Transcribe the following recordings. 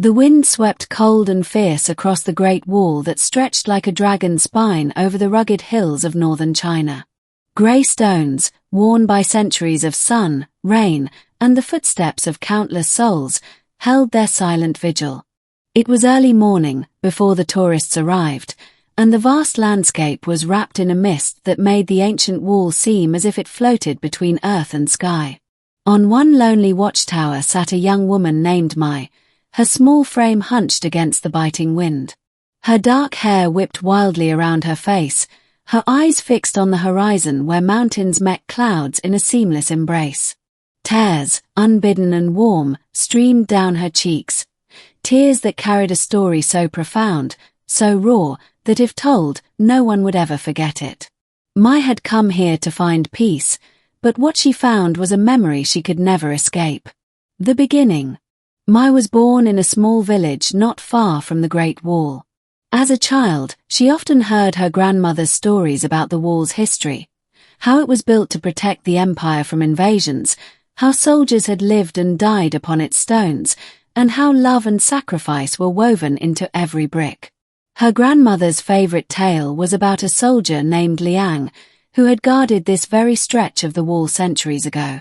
The wind swept cold and fierce across the great wall that stretched like a dragon's spine over the rugged hills of northern China. Grey stones, worn by centuries of sun, rain, and the footsteps of countless souls, held their silent vigil. It was early morning, before the tourists arrived, and the vast landscape was wrapped in a mist that made the ancient wall seem as if it floated between earth and sky. On one lonely watchtower sat a young woman named Mai, her small frame hunched against the biting wind. Her dark hair whipped wildly around her face, her eyes fixed on the horizon where mountains met clouds in a seamless embrace. Tears, unbidden and warm, streamed down her cheeks, tears that carried a story so profound, so raw, that if told, no one would ever forget it. Mai had come here to find peace, but what she found was a memory she could never escape. The beginning. Mai was born in a small village not far from the Great Wall. As a child, she often heard her grandmother's stories about the wall's history, how it was built to protect the empire from invasions, how soldiers had lived and died upon its stones, and how love and sacrifice were woven into every brick. Her grandmother's favorite tale was about a soldier named Liang, who had guarded this very stretch of the wall centuries ago.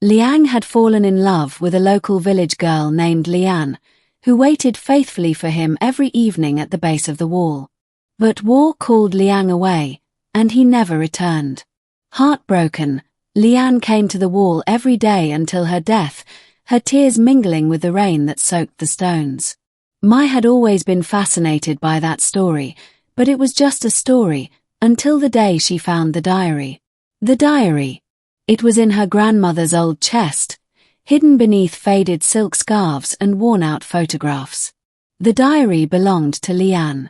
Liang had fallen in love with a local village girl named Lian, who waited faithfully for him every evening at the base of the wall. But war called Liang away, and he never returned. Heartbroken, Lian came to the wall every day until her death, her tears mingling with the rain that soaked the stones. Mai had always been fascinated by that story, but it was just a story, until the day she found the diary. The diary. It was in her grandmother's old chest, hidden beneath faded silk scarves and worn-out photographs. The diary belonged to Lian.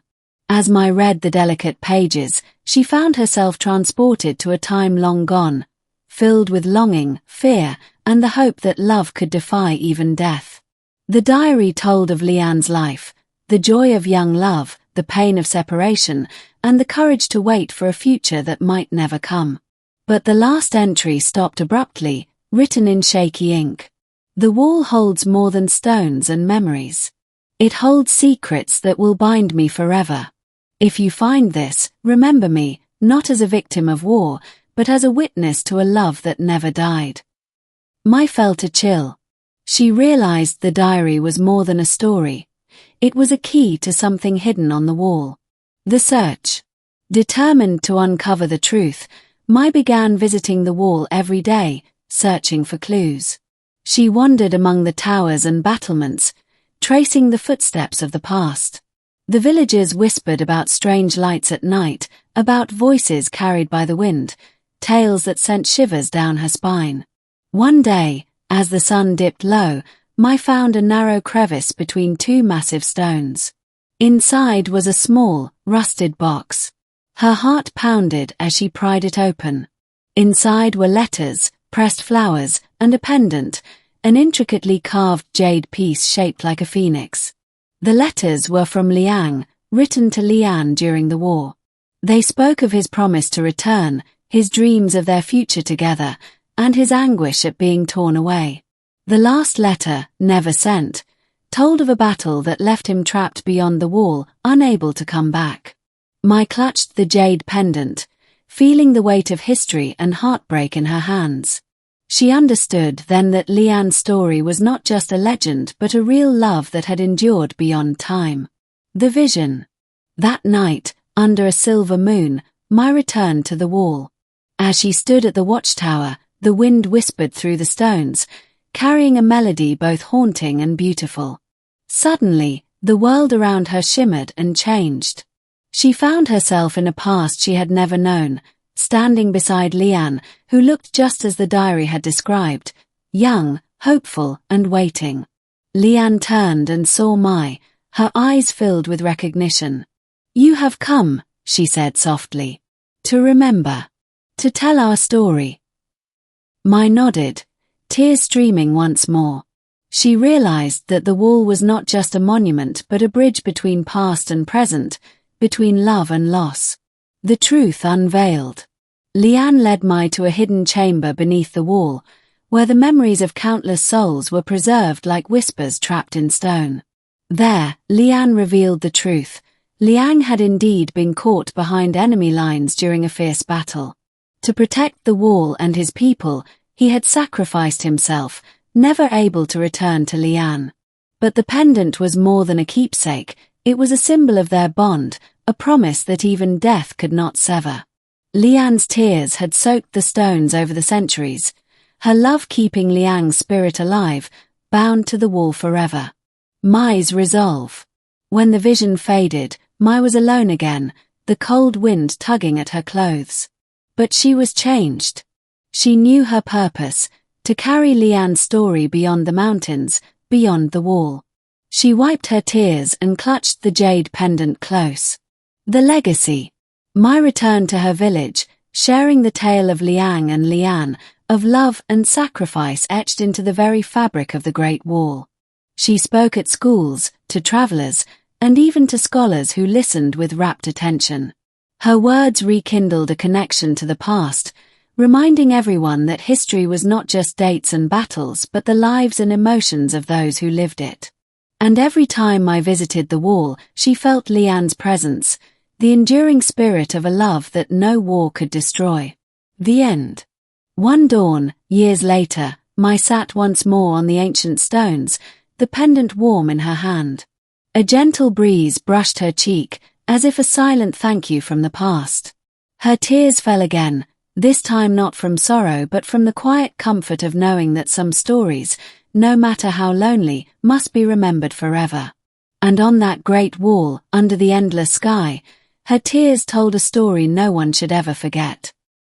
As Mai read the delicate pages, she found herself transported to a time long gone, filled with longing, fear, and the hope that love could defy even death. The diary told of Lian's life, the joy of young love, the pain of separation, and the courage to wait for a future that might never come. But the last entry stopped abruptly, written in shaky ink. The wall holds more than stones and memories. It holds secrets that will bind me forever. If you find this, remember me, not as a victim of war, but as a witness to a love that never died. Mai felt a chill. She realized the diary was more than a story. It was a key to something hidden on the wall. The search. Determined to uncover the truth, Mai began visiting the wall every day, searching for clues. She wandered among the towers and battlements, tracing the footsteps of the past. The villagers whispered about strange lights at night, about voices carried by the wind, tales that sent shivers down her spine. One day, as the sun dipped low, Mai found a narrow crevice between two massive stones. Inside was a small, rusted box. Her heart pounded as she pried it open. Inside were letters, pressed flowers, and a pendant, an intricately carved jade piece shaped like a phoenix. The letters were from Liang, written to Lian during the war. They spoke of his promise to return, his dreams of their future together, and his anguish at being torn away. The last letter, never sent, told of a battle that left him trapped beyond the wall, unable to come back. Mai clutched the jade pendant, feeling the weight of history and heartbreak in her hands. She understood then that Lian's story was not just a legend but a real love that had endured beyond time. The vision. That night, under a silver moon, Mai returned to the wall. As she stood at the watchtower, the wind whispered through the stones, carrying a melody both haunting and beautiful. Suddenly, the world around her shimmered and changed. She found herself in a past she had never known, standing beside Lian, who looked just as the diary had described, young, hopeful, and waiting. Lian turned and saw Mai, her eyes filled with recognition. "You have come," she said softly, "to remember, to tell our story." Mai nodded, tears streaming once more. She realized that the wall was not just a monument but a bridge between past and present, between love and loss. The truth unveiled. Lian led Mai to a hidden chamber beneath the wall, where the memories of countless souls were preserved like whispers trapped in stone. There, Lian revealed the truth. Liang had indeed been caught behind enemy lines during a fierce battle. To protect the wall and his people, he had sacrificed himself, never able to return to Lian. But the pendant was more than a keepsake, it was a symbol of their bond, a promise that even death could not sever. Lian's tears had soaked the stones over the centuries, her love keeping Liang's spirit alive, bound to the wall forever. Mai's resolve. When the vision faded, Mai was alone again, the cold wind tugging at her clothes. But she was changed. She knew her purpose, to carry Lian's story beyond the mountains, beyond the wall. She wiped her tears and clutched the jade pendant close. The legacy. Mai returned to her village, sharing the tale of Liang and Lian, of love and sacrifice etched into the very fabric of the Great Wall. She spoke at schools, to travelers, and even to scholars who listened with rapt attention. Her words rekindled a connection to the past, reminding everyone that history was not just dates and battles but the lives and emotions of those who lived it. And every time I visited the wall, she felt Lian's presence, the enduring spirit of a love that no war could destroy. The end. One dawn, years later, Mai sat once more on the ancient stones, the pendant warm in her hand. A gentle breeze brushed her cheek, as if a silent thank you from the past. Her tears fell again, this time not from sorrow but from the quiet comfort of knowing that some stories, no matter how lonely, must be remembered forever. And on that great wall, under the endless sky, her tears told a story no one should ever forget.